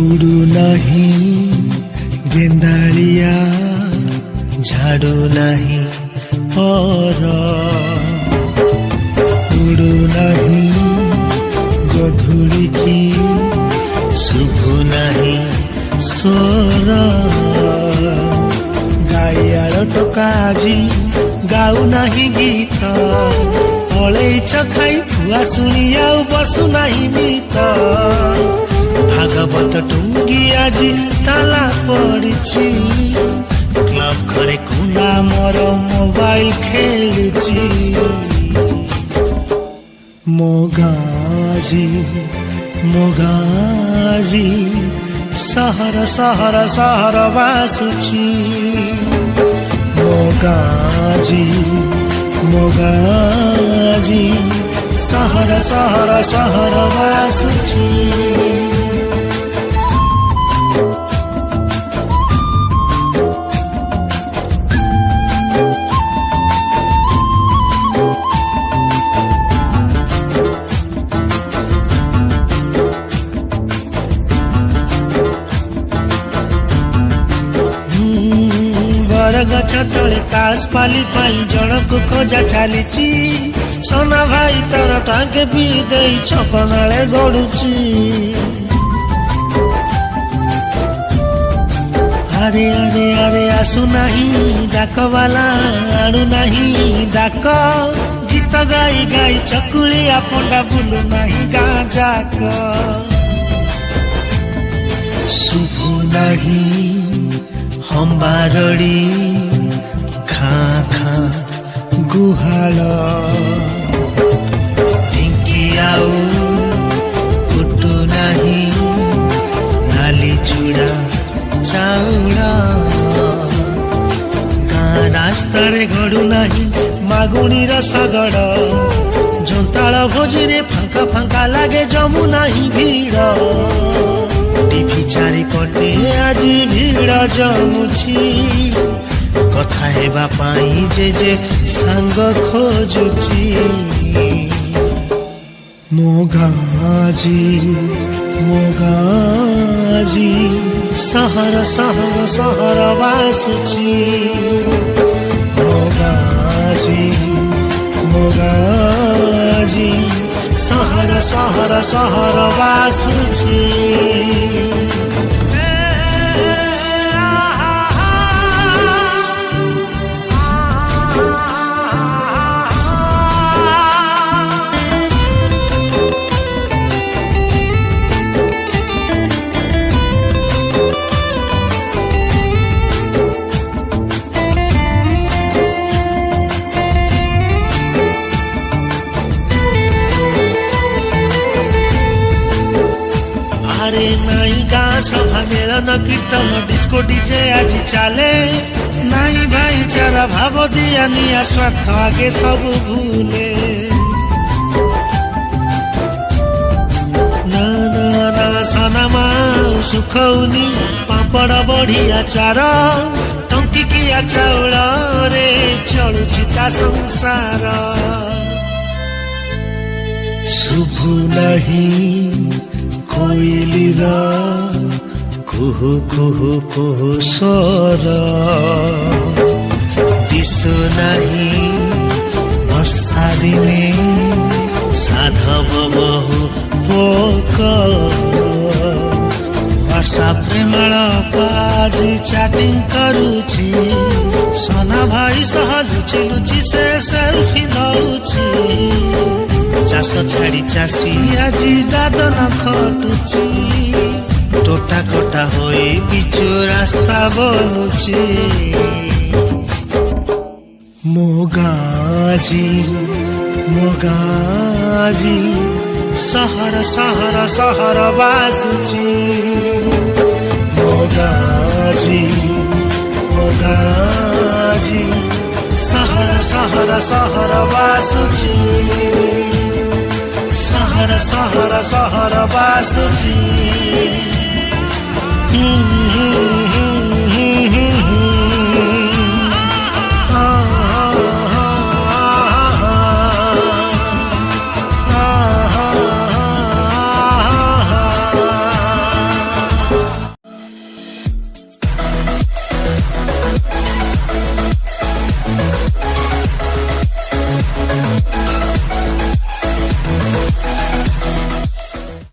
उडू नहीं गेंडालिया झाड़ू नहीं पर उडू नहीं गधुड़ी की शुभु नहीं स्वर गाइयाड़ टोका आजी गाऊ नहीं गीत पलैच खाई फुआ शुणी आउ बसु नहीं मित भागवत टुंगी आज ताला पड़िछि क्लब घरे कुना मोर मोबाइल खेलुछि मोगाजी मोगाजी सहर सहर सहर बासुछि मोगाजी मोगाजी सहर सहर सहर बासुछि गछ तले तास पाली पाई जनक खोजा चलीची सोना भाई तार टांगे भी दे छपनाले गड़ुची अरे अरे अरे आसु नहीं डाक वाला आणु नहीं डाक गीत गाई गाई चकुलिया पंडा बुलु नहीं गाँ जाक शुभु नहीं हम बारड़ी खाँ खाँ गुहाल ढिंकी आउ कुटु नहीं नाली चूड़ा चाउड़ गाँ रास्ता रे गड़ू नहीं मागुणी रसगड़ जोंताल भोजी रे फांका फांका लागे जमु नहीं भीड़ टीवी चारि पटे आज भीड़ जमुछि कथा हेबा पाई जे सांग खोजुछि मोगाजी मोगाजी सहर सहर सहर बासुछि मोगाजी मोगाजी सहर सहर सहर बासुछि अरे नाई गाँ सभा मेलन कीर्तन डिस्को डीजे आज चले नाई भाईचारा भाव दिया निया स्वार्थ आगे सब भूले ना ना ना सनमा सुखौनी पापड़ बढ़िया चार टंकी किया चाउल रे चलुछि ता संसार शुभु नहीं कोइलीर कुहु कुहु कुहु स्वर दिशु नहीं वर्षा दिने साधव बहु पोक वर्षा प्रेमल पाजी चैटिंग करुछि सोना भाई सह लुचि लुचि से सेल्फी नउछि चाष छाड़ी चाषी आजी दादन खटुची टोटा कोटा होई पिचु रास्ता बनुची मोगाजी मोगाजी सहर सहर सहर बासुची मोगाजी मोगाजी सहर सहर सहर बासुची सहर सहर सहर बासुची